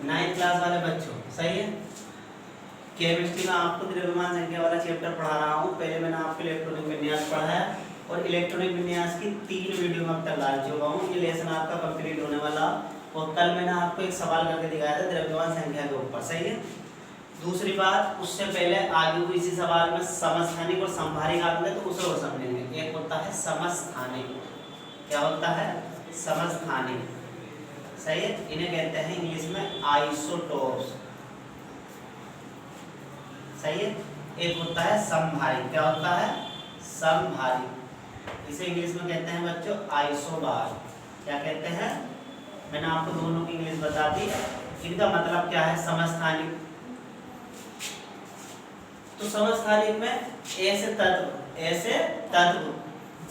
9th class वाले बच्चों, सही है। केमिस्ट्री में आपको द्रव्यमान संख्या वाला चैप्टर पढ़ा रहा हूँ। पहले मैंने आपको इलेक्ट्रॉनिक विन्यास पढ़ाया और इलेक्ट्रॉनिक विन्यास की 3 वीडियो में अब तक डाल चुका हूँ। ये लेसन आपका कंप्लीट होने वाला और कल मैंने आपको एक सवाल करके दिखाया था द्रव्यमान संख्या के ऊपर, सही है। दूसरी बात, उससे पहले आगे को इसी सवाल में समस्थानिक और संभारिक आते हैं तो उसे और समझेंगे। एक होता है समस्थानिक, क्या होता है? समस्थानिक, सही है। इन्हें कहते हैं इंग्लिश में आइसोटोप्स, सही है। एक होता है संभारिक, क्या होता है? संभारिक, इसे इंग्लिश में कहते हैं बच्चों आइसोबार। क्या कहते हैं? मैंने आपको दोनों की इंग्लिश बता दी। इनका मतलब क्या है? समस्थानिक। तो समस्थानिक में ऐसे तत्व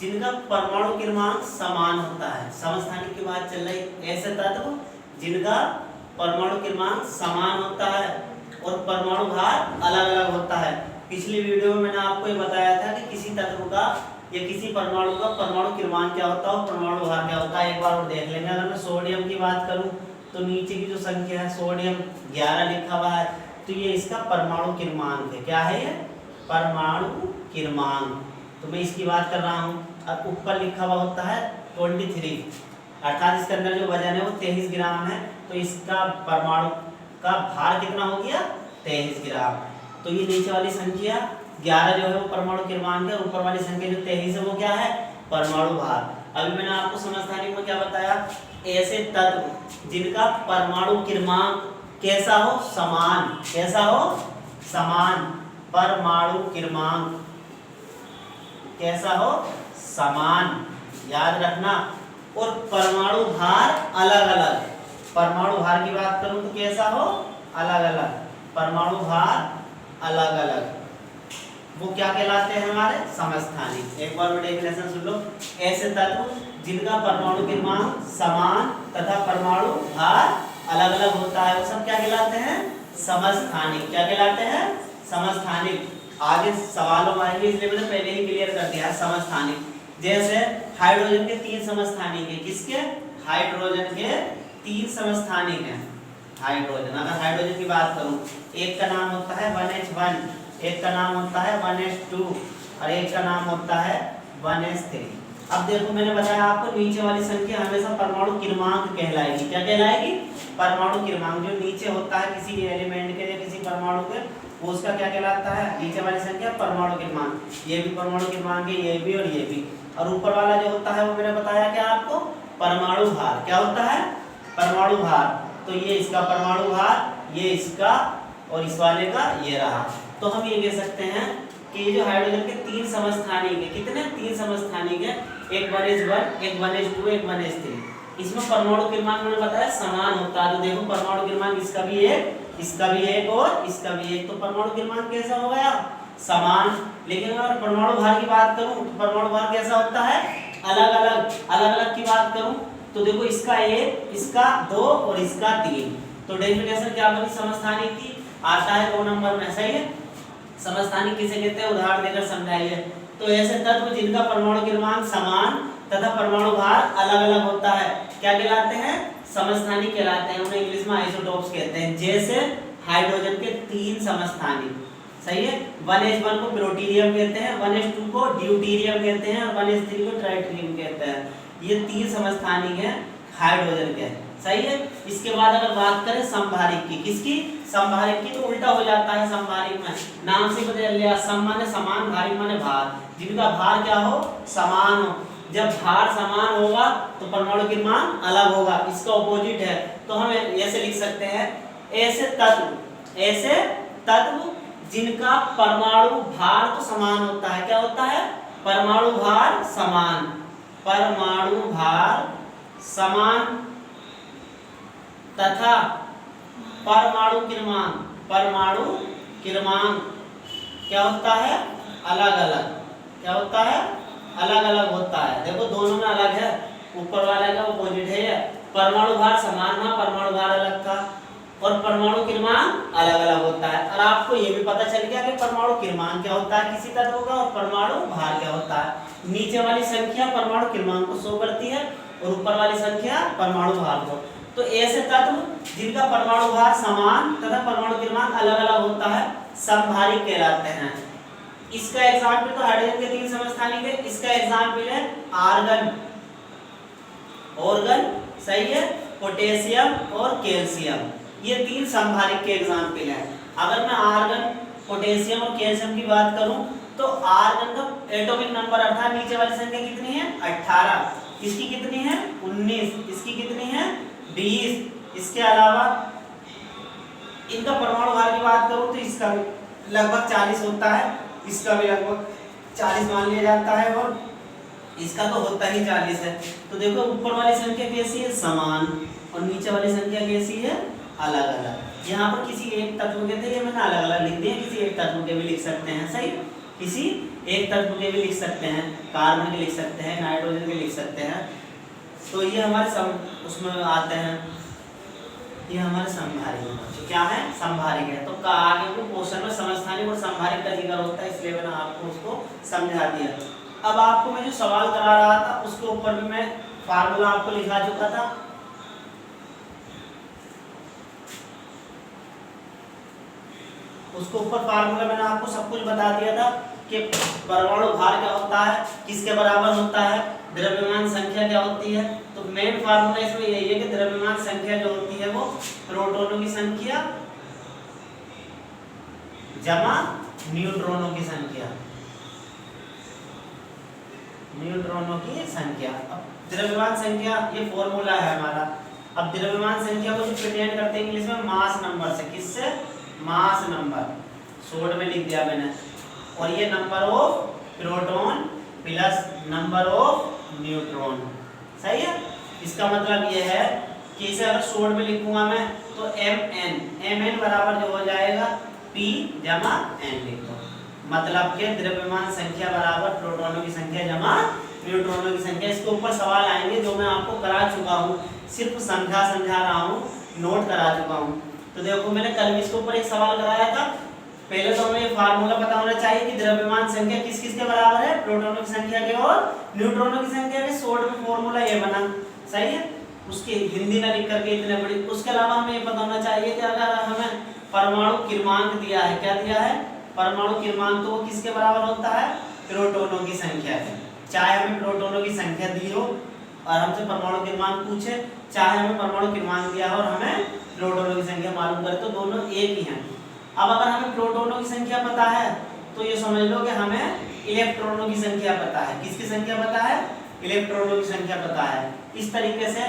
जिनका परमाणु क्रमांक समान होता है। समस्थानिक की बात चल रही, ऐसे तत्व जिनका परमाणु क्रमांक समान होता है और परमाणु भार अलग अलग होता है। पिछली वीडियो में मैंने आपको ये बताया था कि किसी तत्व का या किसी परमाणु का परमाणु क्रमांक क्या होता है और परमाणु भार क्या होता है, एक बार और देख लेंगे। अगर मैं सोडियम की बात करूं तो नीचे की जो संख्या है सोडियम 11 लिखा हुआ है, तो ये इसका परमाणु क्रमांक है। क्या है ये? परमाणु क्रमांक। तो मैं इसकी बात कर रहा हूँ। अब ऊपर लिखा हुआ होता है 23, अर्थात इसके अंदर जो वजन है वो 23 ग्राम है। तो इसका परमाणु का भार कितना हो गया? 23 ग्राम। तो ये नीचे वाली संख्या 11 जो है वो परमाणु क्रमांक है, ऊपर वाली संख्या जो 23 है वो क्या है? परमाणु भार। अभी मैंने आपको समस्थानिक में क्या बताया? ऐसे तत्व जिनका परमाणु क्रमांक कैसा हो? समान। कैसा हो? समान। परमाणु क्रमांक कैसा हो? समान, याद रखना। और परमाणु भार अलग अलग। परमाणु भार की बात करूं तो कैसा हो? अलग अलग। परमाणु भार अलग अलग, वो क्या कहलाते हैं? हमारे समस्थानिक। एक बार में डेफिनेशन सुन लो। ऐसे तत्व जिनका परमाणु क्रमांक समान तथा परमाणु भार अलग अलग होता है वो सब क्या कहलाते हैं? समस्थानिक। क्या कहलाते हैं? समस्थानिक। आगे सवालों में आएंगे इसलिए मैंने पहले ही क्लियर कर दिया है समस्थानिक। जैसे हाइड्रोजन के 3 समस्थानिक है। किसके? हाइड्रोजन के 3 समस्थानिक हैं। हाइड्रोजन, अगर हाइड्रोजन की बात करूं, एक का नाम होता है 1H1, एक का नाम होता है 1H2 और एक का नाम होता है 1H3। अब देखो मैंने बताया आपको नीचे वाली संख्या हमेशा परमाणु क्रमांक कहलाएगी। क्या कहलाएगी? परमाणु क्रमांक। जो नीचे होता है किसी भी एलिमेंट के या किसी परमाणु के, वो उसका क्या कहलाता है? नीचे वाली संख्या परमाणु क्रमांक। ये भी परमाणु क्रमांक है, ये भी और ये भी। और ऊपर वाला जो होता है वो मैंने बताया क्या आपको? परमाणु भार। क्या होता है? परमाणु भार। तो ये इसका परमाणु भार, ये इसका और इस वाले का ये रहा। तो हम ये कह सकते हैं कि ये जो हाइड्रोजन के 3 समस्थानिक है, कितने? 3 समस्थानिक है। एक 1H1, एक 1H2, एक 1H3। इसमें परमाणु क्रमांक मैंने बताया समान होता है। तो देखो परमाणु क्रमांक इसका भी एक, इसका भी एक और इसका भी एक। तो परमाणु क्रमांक कैसा हो गया? समान। लेकिन अगर परमाणु भार की बात करूं तो परमाणु भार कैसा होता है? अलग अलग। अलग अलग की बात करूं तो देखो इसका 1, इसका 2 और इसका 3। तो डेफिनेशन क्या बनी समस्थानिक की? आता है 2 नंबर में, सही है। समस्थानिक किसे कहते हैं? उदाहरण देकर समझाइए। तो ऐसे तत्व जिनका परमाणु क्रमांक समान तथा परमाणु भार अलग अलग होता है क्या कहलाते हैं? समस्थानिक कहलाते हैं। उन्हें इंग्लिश में आइसोटोप्स कहते हैं। जैसे हाइड्रोजन के 3 समस्थानिक, सही है। 1H1 को प्रोटीरियम कहते हैं, 1H2 को ड्यूटीरियम कहते हैं और 1H3 को ट्राइटीरियम कहते हैं। ये 3 समस्थानिक हैं हाइड्रोजन के, सही है। इसके बाद अगर बात करें संभारिक की, किसकी? संभारिक की। तो उल्टा हो जाता है संभारिक में, नाम से बदल लिया। सम माने समान, भारिक माने भार। जिनका भार क्या हो? समान हो। जब भार समान होगा तो परमाणु क्रमांक अलग होगा, इसका ऑपोजिट है। तो हम ऐसे लिख सकते हैं ऐसे तत्व जिनका परमाणु भार तो समान होता है। क्या होता है? परमाणु भार समान। परमाणु भार समान तथा परमाणु क्रमांक क्या होता है? अलग अलग। क्या होता है? अलग अलग होता है। देखो दोनों में अलग है, ऊपर वाले का ऑपोजिट है। ये परमाणु भार समान था, परमाणु भार अलग था और परमाणु क्रमांक अलग अलग होता है। और आपको ये भी पता चल गया कि परमाणु क्रमांक क्या होता है किसी तत्व का और परमाणु भार क्या होता है। नीचे वाली संख्या परमाणु क्रमांक को शो करती है और ऊपर वाली संख्या परमाणु भार को। तो ऐसे तत्व जिनका परमाणु भार समान तथा परमाणु क्रमांक अलग अलग होता है समभारिक कहलाते हैं। इसका एग्जाम्पल तो हाइड्रोजन के 3 समस्थानिक है, इसका एग्जाम्पल है आर्गन, ऑर्गन, सही है, पोटेशियम और कैल्शियम, ये 3 समभारिक के एग्जाम्पल हैं। अगर मैं आर्गन, पोटेशियम और कैल्शियम की बात करूं तो आर्गन का एटॉमिक नंबर अर्थात नीचे वाली संख्या कितनी है 18, इसकी कितनी है 19, इसकी कितनी है 20। इसके अलावा इनका परमाणु भार की बात करूं तो इसका लगभग 40 होता है, इसका भी लगभग 40 मान लिया जाता है और इसका तो होता ही 40 है। तो देखो ऊपर वाली संख्या कैसी है समान और नीचे वाली संख्या कैसी है अलग अलग। यहाँ पर किसी एक तत्व के थे, ये मैंने अलग अलग लिख दिए, किसी एक तत्व के भी लिख सकते हैं, सही, किसी एक तत्व के भी लिख सकते हैं, कार्बन के लिख सकते हैं, नाइट्रोजन के लिख सकते हैं। तो ये हमारे उसमें आते हैं, ये हमारे समभारिक क्या है समभारिक है। तो आगे को क्वेश्चन में समस्थानिक और समभारिक का जिक्र होता है, इसलिए मैंने आपको उसको समझा दिया। अब आपको मैं जो सवाल करा रहा था उसके ऊपर भी मैं फार्मूला आपको लिखा चुका था, उसके ऊपर फार्मूला मैंने आपको सब कुछ बता दिया था कि परमाणु भार क्या होता है, किसके बराबर होता है, द्रव्यमान संख्या क्या होती है। तो मेन फार्मूला इसमें यही है कि द्रव्यमान संख्या जो होती है वो प्रोटॉनों की संख्या जमा न्यूट्रॉनों की संख्या, न्यूट्रॉनों की संख्या। अब द्रव्यमान संख्या ये फॉर्मूला है हमारा। अब द्रव्यमान संख्या को जो प्रेजेंट करते हैं इंग्लिश में मास नंबर से, किससे मास नंबर, शॉर्ट में लिख दिया मैंने, और ये number of proton plus number of neutron, सही है। इसका मतलब ये है कि इसे अगर शॉर्ट में लिखूंगा मैं तो mn बराबर जो हो जाएगा p जमा n लिख दो, मतलब कि द्रव्यमान संख्या बराबर प्रोटॉनों की संख्या जमा न्यूट्रॉनों की संख्या। इसके ऊपर सवाल आएंगे जो मैं आपको करा चुका हूँ, सिर्फ समझा रहा हूँ, नोट करा चुका हूँ। तो देखो मैंने कल भी इसके ऊपर एक सवाल कराया था। पहले तो हमें फार्मूला पता होना चाहिए कि द्रव्यमान संख्या किस किस के बराबर है, प्रोटॉनों की संख्या के और न्यूट्रॉनों की संख्या के। शॉर्ट में फार्मूला ये बना, सही है, उसकी हिंदी ना लिख करके इतने बड़ी। उसके अलावा हमें ये पता होना चाहिए कि अगर हमें परमाणु क्रमांक दिया है, क्या दिया है परमाणु क्रमांक, तो वो किसके बराबर होता है प्रोटॉनों की संख्या के। चाहे हमें प्रोटॉनों की संख्या दी हो और हमसे परमाणु क्रमांक पूछे, चाहे हमें परमाणु क्रमांक दिया हो और हमें प्रोटॉनों की संख्या मालूम करे, तो दोनों एक ही हैं। अब अगर हमें प्रोटॉनों की संख्या पता है तो ये समझ लो कि हमें इलेक्ट्रॉनों की संख्या पता है। किसकी संख्या पता है, इलेक्ट्रॉनों की संख्या पता है। इस तरीके से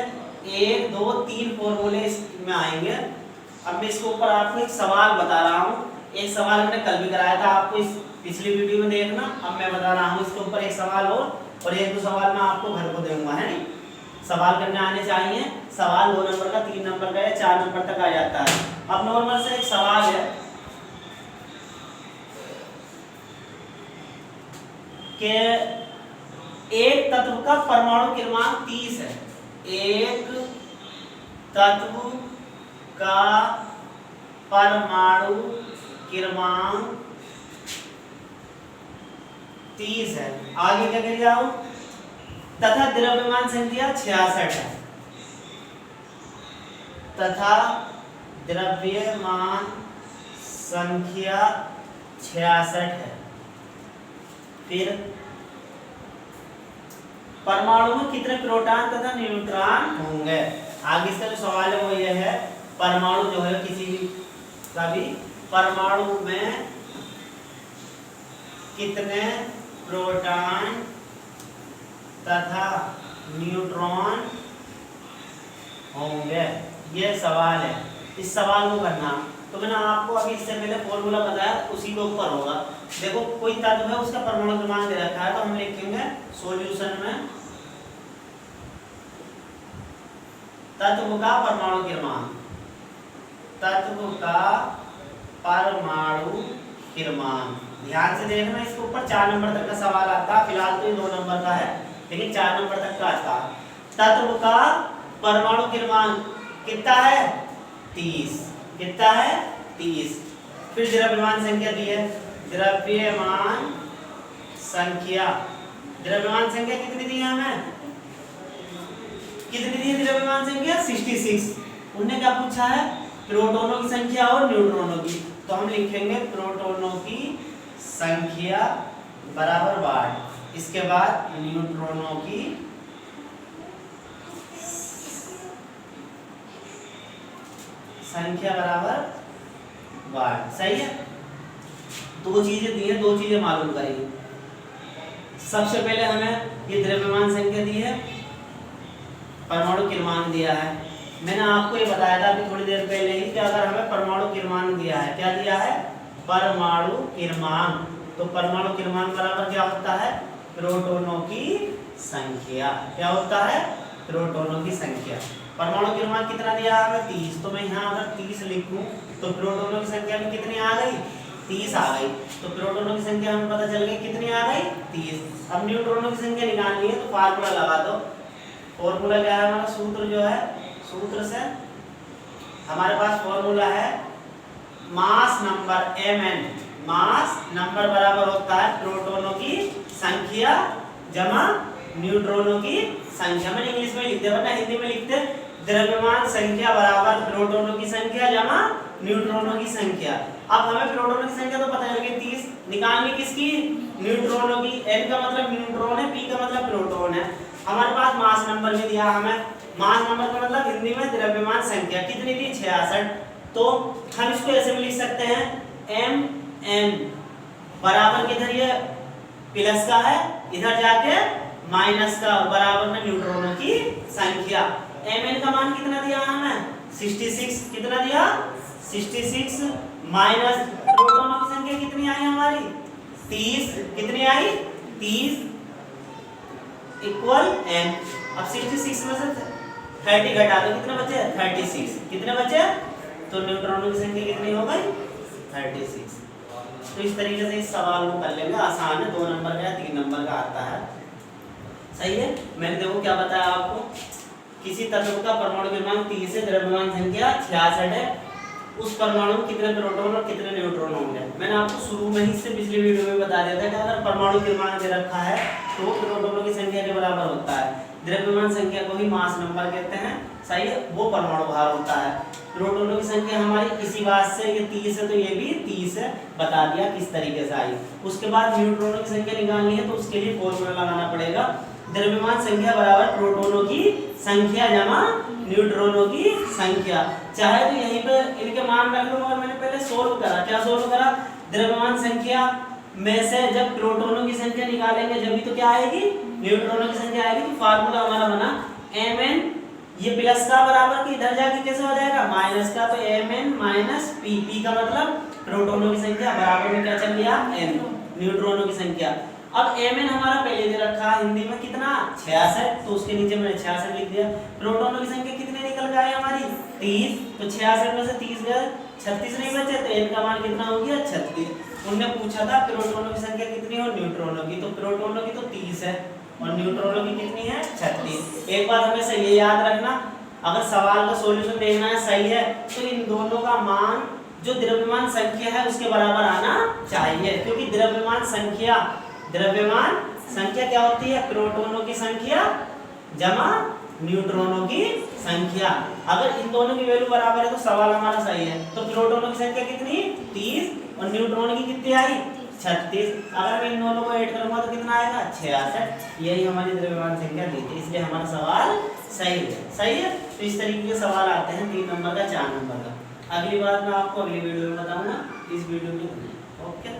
1 2 3 फॉर्मूले इसमें आएंगे। अब मैं इसके ऊपर आपको एक सवाल बता रहा हूँ, एक सवाल मैंने कल भी कराया था, आपको इस पिछली वीडियो में देखना। अब मैं बता रहा हूँ इसके ऊपर एक सवाल और 1 2 सवाल मैं आपको घर को दूंगा, है नहीं, सवाल करने आने चाहिए। सवाल 2 नंबर का, 3 नंबर का या 4 नंबर तक आ जाता है। अब नॉर्मल से एक सवाल है कि एक तत्व का परमाणु क्रमांक 30 है, एक तत्व का परमाणु क्रमांक 30 है, आगे क्या कर जाओ, तथा द्रव्यमान संख्या 66 है, तथा द्रव्यमान संख्या 66 है। फिर परमाणु में कितने प्रोटॉन तथा न्यूट्रॉन होंगे। आगे इसका जो सवाल है वो ये है, परमाणु जो है किसी भी परमाणु में कितने प्रोटॉन तथा न्यूट्रॉन होंगे, ये सवाल है। इस सवाल को करना, तो मैंने आपको अभी इससे पहले फॉर्मूला बताया, उसी के ऊपर होगा। देखो कोई तत्व है, उसका परमाणु क्रमांक दे रखा है, तो हम लिखेंगे सॉल्यूशन में तत्व का परमाणु क्रमांक, तत्व का परमाणु क्रमांक। ध्यान से देखना, इसके ऊपर 4 नंबर तक का सवाल आता है, फिलहाल तो ये 2 नंबर का है, लेकिन 4 नंबर तक का आता है। तत्व का परमाणु क्रमांक कितना है 30, कितना है 30। फिर द्रव्यमान संख्या दी है, द्रव्यमान संख्या, द्रव्यमान संख्या कितनी दी है हमें कितनी दी है द्रव्यमान संख्या 66। उन्होंने क्या पूछा है, प्रोटॉनों की संख्या और न्यूट्रॉनों की। तो हम लिखेंगे प्रोटॉनों की संख्या बराबर वाट, इसके बाद न्यूट्रॉनों की संख्या बराबर वाट। सही है, दो चीजें दी है, दो चीजें मालूम करेंगे। सबसे पहले हमें ये द्रव्यमान संख्या दी है, परमाणु क्रमांक दिया है। मैंने आपको ये बताया था अभी थोड़ी देर पहले ही कि अगर हमें परमाणु क्रमांक दिया है, क्या दिया है, परमाणु क्रमांक, तो परमाणु क्रमांक बराबर क्या होता है, प्रोटॉनों की संख्या। क्या होता है, प्रोटॉनों की संख्या। परमाणु क्रमांक कितना दिया है हमें 30, तो मैं यहाँ अगर 30 लिखूं तो प्रोटॉनों की संख्या में कितनी आ गई, 30 आ गई। तो प्रोटॉनों की संख्या हमें पता चल गई कितनी आ गई, 30। अब न्यूट्रॉनों की संख्या निकालनी है तो फार्मूला लगा दो। फॉर्मूला क्या है हमारा, सूत्र जो है, सूत्र से हमारे पास फॉर्मूला है mass number mn। Mass number बराबर होता है प्रोटॉनों की संख्या जमा न्यूट्रॉनों की संख्या। मैंने इंग्लिश में लिख दिया, वरना हिंदी में लिखते द्रव्यमान संख्या बराबर प्रोटॉनों की संख्या जमा न्यूट्रॉनों की संख्या। अब हमें प्रोटॉनों की संख्या तो पता चल गई 30, निकालनी किसकी, न्यूट्रॉनों की। n का मतलब न्यूट्रॉन है, p का मतलब प्रोटॉन है। हमारे पास मास नंबर भी दिया हमें, मास नंबर का मतलब हिंदी में द्रव्यमान संख्या कितनी थी, 66। तो हम इसको ऐसे भी लिख सकते हैं mn बराबर किधर, ये प्लस का है, इधर जाके माइनस का, बराबर में न्यूट्रॉनों की संख्या। mn का मान कितना दिया हमें, 66। कितना दिया, 66 माइनस प्रोटॉनों की संख्या कितनी आई हमारी, 30। कितनी आई, 30 इक्वल n। अब 66 में से 30 घटा दो, कितने बचे, 36। कितने बचे, तो न्यूट्रॉनों की संख्या कितनी हो गई, 36। तो इस तरीके से इस सवाल को कर लेंगे, आसान है, 2 नंबर का या 3 नंबर का आता है। सही है। मैंने देखो क्या बताया आपको, किसी तत्व का परमाणु क्रमांक 30 है, द्रव्यमान संख्या 66 है, उस परमाणु में कितने प्रोटॉन और कितने न्यूट्रॉन होंगे। मैंने आपको शुरू में ही से पिछली वीडियो में बता दिया था कि अगर परमाणु क्रमांक दे रखा है तो वो प्रोटॉनों की संख्या के बराबर होता है। द्रव्यमान संख्या को ही मास नंबर कहते हैं। सही है, वो परमाणु भार होता है। प्रोटॉनों की संख्या हमारी इसी बात से, ये 30 है तो ये भी 30 है, बता दिया किस तरीके से आई। उसके बाद न्यूट्रॉनों की संख्या निकालनी है तो उसके लिए फॉर्मूला लगाना पड़ेगा, द्रव्यमान संख्या बराबर प्रोटॉनों की संख्या जमा न्यूट्रॉनों की संख्या। चाहे तो यहीं पे इनके मान रख लो, और मैंने पहले सोल्व करा। क्या सोल्व करा, द्रव्यमान संख्या में से जब प्रोटॉनों की संख्या निकालेंगे जब भी तो क्या आएगी, न्यूट्रॉनों की संख्या आएगी। तो फार्मूला हमारा बना mn, ये प्लस का बराबर कि इधर जाके कैसे हो जाएगा, माइनस का, तो mn माइनस p, p का मतलब प्रोटॉनों की संख्या बराबर में क्या चल गया, n, न्यूट्रॉनों की संख्या। अब mn हमारा पहले दे रखा हिंदी में कितना, 66, तो उसके नीचे मैंने 66 लिख दिया। प्रोटॉनों की संख्या कितने निकल गए हमारी, 30, तो 66 में से 30 गए, 36 नहीं बचे, तो n का मान कितना हो गया, 36। उन्होंने पूछा था प्रोटॉनों की संख्या कितनी है और न्यूट्रॉनों की, तो प्रोटॉनों की तो 30 है और न्यूट्रॉनों की कितनी है, 36। एक बात हमेशा ये याद रखना, अगर सवाल का सॉल्यूशन देखना है सही है तो इन दोनों का मान जो द्रव्यमान संख्या है उसके बराबर आना चाहिए, क्योंकि द्रव्यमान संख्या क्या होती है, प्रोटॉनों की संख्या जमा न्यूट्रॉनों की संख्या। अगर इन दोनों की वैल्यू बराबर है तो सवाल हमारा सही है। तो प्रोटॉनों की संख्या कितनी, 30, और न्यूट्रॉन की कितनी आई, 36। अगर मैं इन दोनों को ऐड करूंगा तो कितना आएगा, 66। यही हमारी द्रव्यमान संख्या दी थी, इसलिए हमारा सवाल सही है। सही है, तो इस तरीके के सवाल आते हैं 3 नंबर का, 4 नंबर का। अगली बार मैं आपको अगली वीडियो में बताऊंगा, इस वीडियो में। ओके।